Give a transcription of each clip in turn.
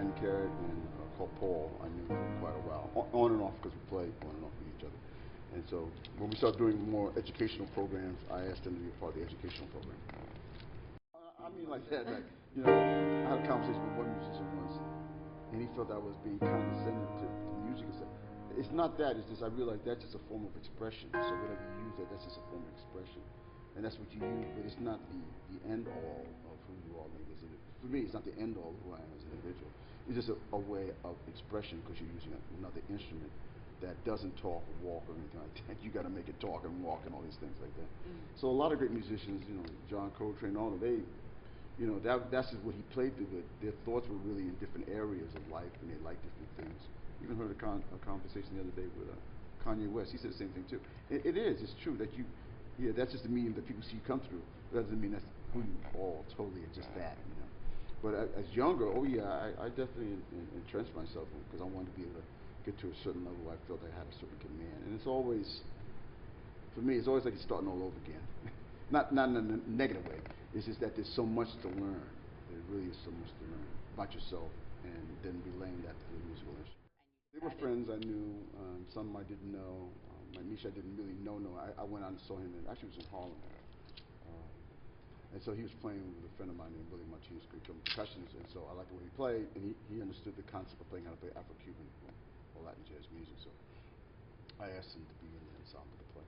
friend Carrott and called Paul. I knew for quite a while, on and off because we played on and off with each other. And so when we started doing more educational programs, I asked him to be a part of the educational program. I mean like that, like, I had a conversation with one musician once, and he felt I was being condescending to music and stuff. It's not that, it's just I realized that's just a form of expression. So whatever you use that's just a form of expression. And that's what you use, but it's not the end all of who you are. For me, it's not the end all of who I am as an individual. It's just a way of expression because you're using another instrument that doesn't talk or walk or anything like that. You got to make it talk and walk and all these things like that. So a lot of great musicians, John Coltrane, all of they, that's just what he played through. But their thoughts were really in different areas of life, and they liked different things. Even heard a conversation the other day with Kanye West. He said the same thing too. It is. It's true that that's just the medium that people see you come through. That doesn't mean that's who you all totally are just that. But as younger, I definitely entrenched myself because I wanted to be able to get to a certain level where I felt I had a certain command. And it's always, for me, it's always like you're starting all over again. not in a negative way. It's just that there's so much to learn. There really is so much to learn about yourself, and then relaying that to the musical instrument. They were friends I knew. Some I didn't know. Like Misha, I didn't really know. I went out and saw him, and actually it was in Harlem. And so he was playing with a friend of mine named Willie Martinez, great percussionist, and so I liked the way he played, and he understood the concept of playing how to play Afro-Cuban or Latin jazz music, so I asked him to be in the ensemble to play.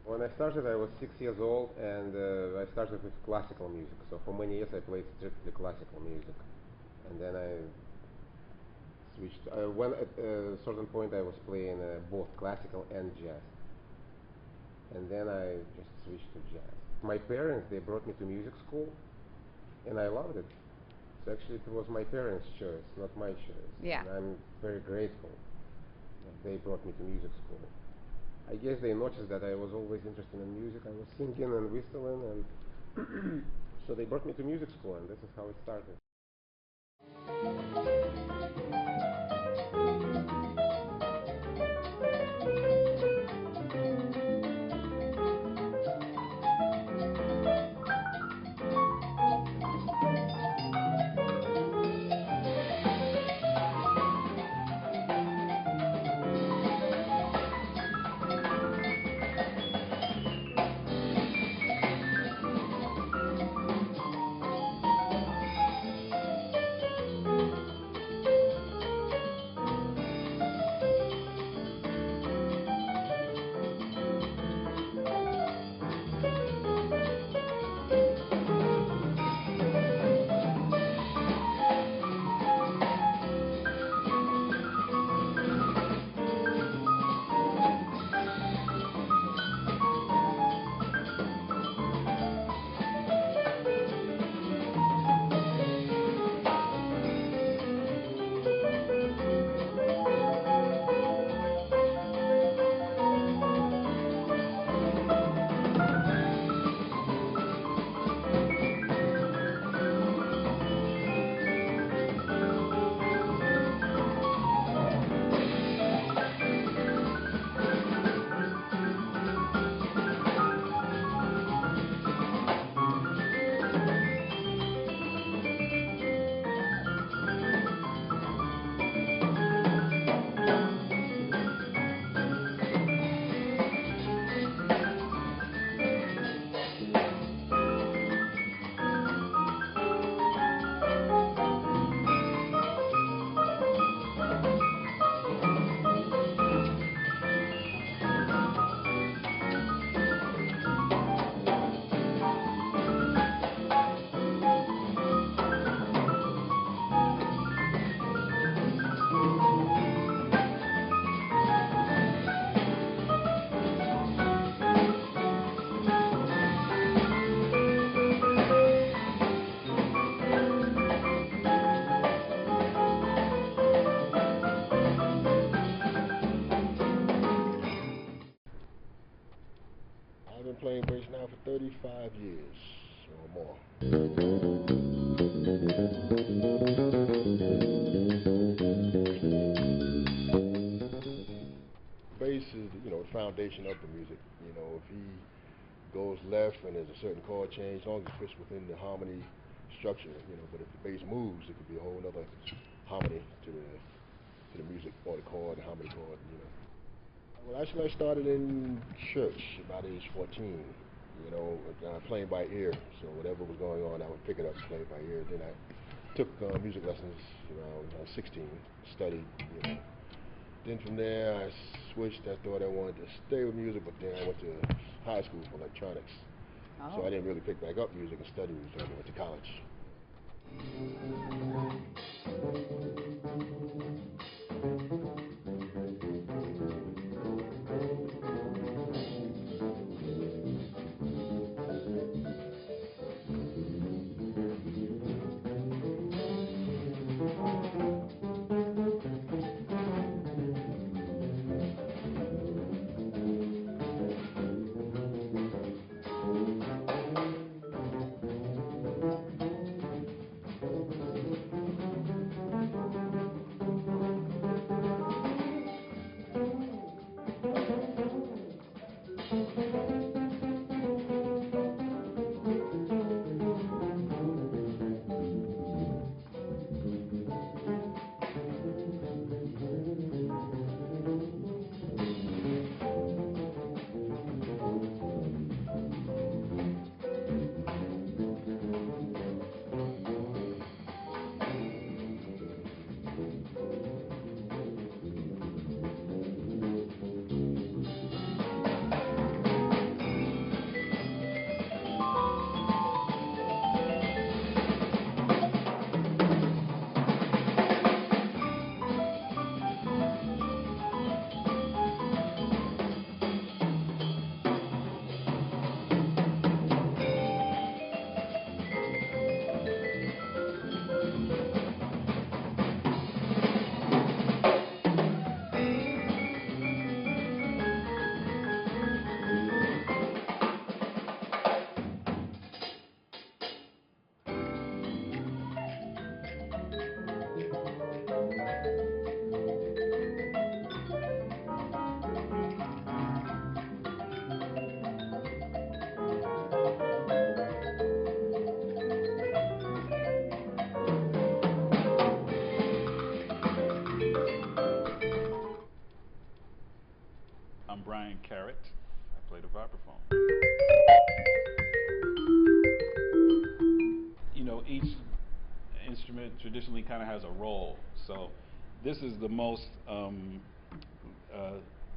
When I started, I was 6 years old, and I started with classical music. So for many years, I played strictly classical music, and then I switched. When at a certain point, I was playing both classical and jazz, and then I just switched to jazz. My parents, they brought me to music school, and I loved it. So actually, it was my parents' choice, not my choice. Yeah. And I'm very grateful that they brought me to music school. I guess they noticed that I was always interested in music. I was singing and whistling, and so they brought me to music school, and this is how it started. 35 years or more. Bass is, the foundation of the music. If he goes left and there's a certain chord change, as long as it fits within the harmony structure, but if the bass moves, it could be a whole other harmony to the music or the chord, the harmony chord, Well, actually, I started in church about age 14, playing by ear. So whatever was going on, I would pick it up and play it by ear. Then I took music lessons around 16, studied, Then from there, I switched. I thought I wanted to stay with music, but then I went to high school for electronics. Oh. So I didn't really pick back up music and study music until I went to college. I'm Bryan Carrott. I play the vibraphone. Each instrument traditionally kind of has a role. So this is the most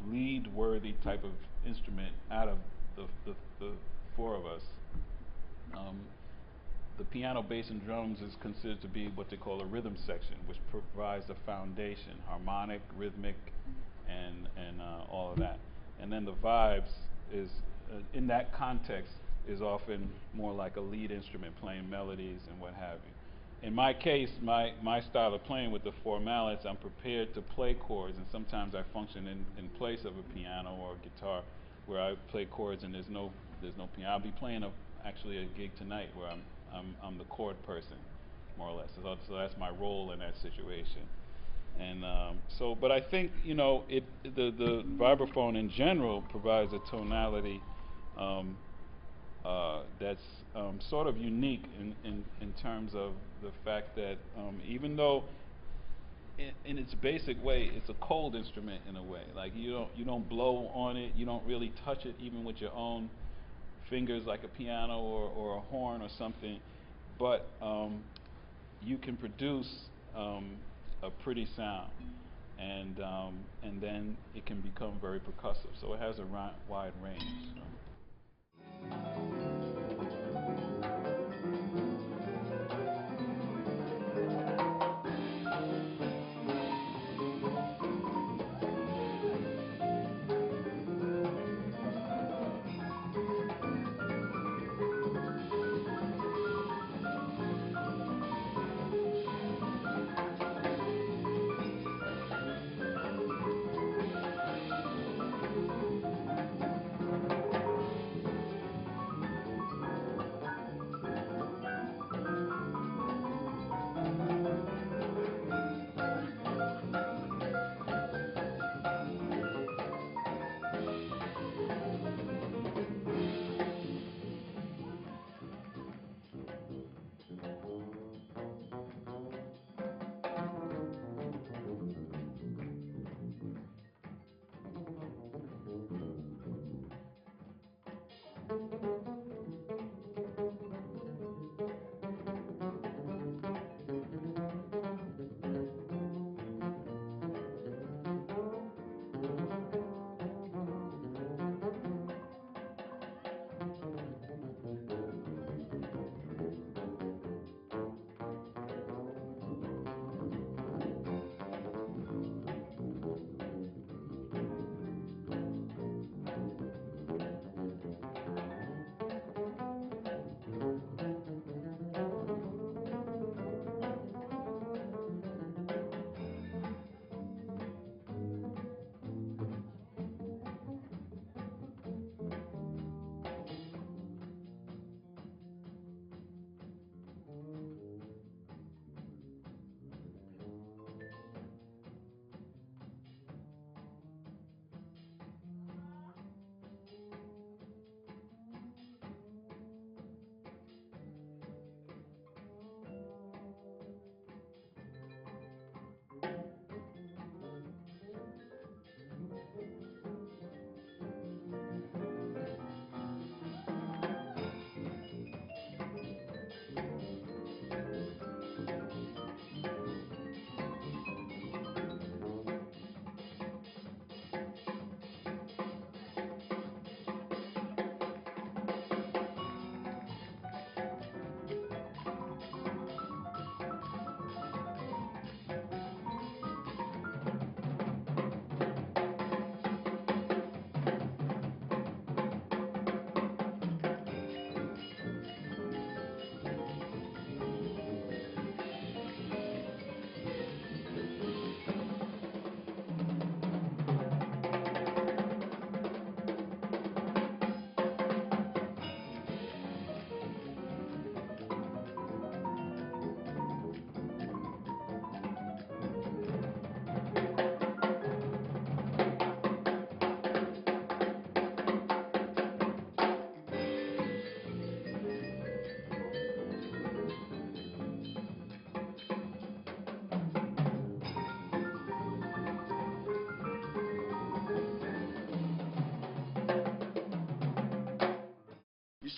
lead-worthy type of instrument out of the four of us. The piano, bass, and drums is considered to be what they call a rhythm section, which provides the foundation, harmonic, rhythmic, and all of that. And then the vibes is, in that context, is often more like a lead instrument, playing melodies and what have you. In my case, my style of playing with the four mallets, I'm prepared to play chords, and sometimes I function in place of a piano or a guitar, where I play chords and there's no piano. I'll be playing actually a gig tonight where I'm the chord person, more or less. So that's my role in that situation. And but I think the vibraphone in general provides a tonality that's sort of unique in terms of the fact that even though in its basic way it's a cold instrument in a way, like you don't blow on it, you don't really touch it even with your own fingers like a piano or a horn or something, but you can produce a pretty sound, and then it can become very percussive. So it has a wide range.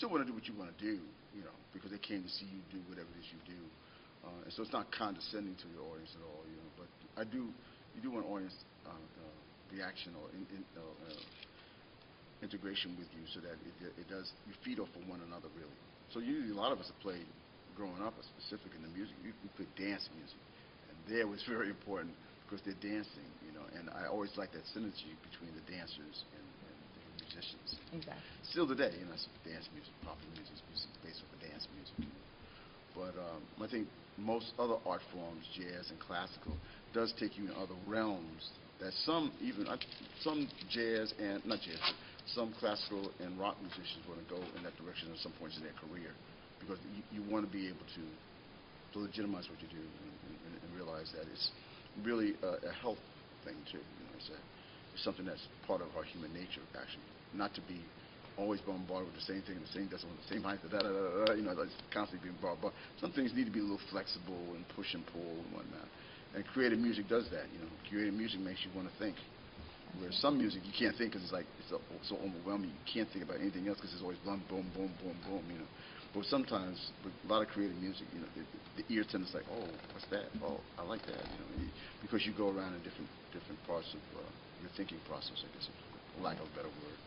still want to do what you want to do, you know, because they came to see you do whatever it is you do. And so it's not condescending to your audience at all, you know. But you do want audience reaction or integration with you, so that it does, you feed off of one another, really. So usually a lot of us have played, growing up, specific in the music, we played dance music. And there was very important because they're dancing, you know, and I always like that synergy between the dancers and the musicians. Exactly. Still today, you know, it's dance music, popular music is based off of dance music. But I think most other art forms, jazz and classical, does take you in other realms that some jazz and, not jazz, but some classical and rock musicians want to go in that direction at some points in their career, because you want to be able to legitimize what you do and realize that it's really a health thing too. You know, it's something that's part of our human nature, actually, not to be always bombarded with the same thing, the same decimal, the same height, you know, it's constantly being bombarded. Some things need to be a little flexible and push and pull and whatnot. And creative music does that, you know. Creative music makes you want to think. Whereas some music you can't think because it's like it's so overwhelming. You can't think about anything else because it's always boom, boom, boom, boom, boom, you know. But sometimes with a lot of creative music, you know, the ear tends to like, oh, what's that? Oh, I like that, you know, because you go around in different parts of your thinking process, I guess, for lack of a better word.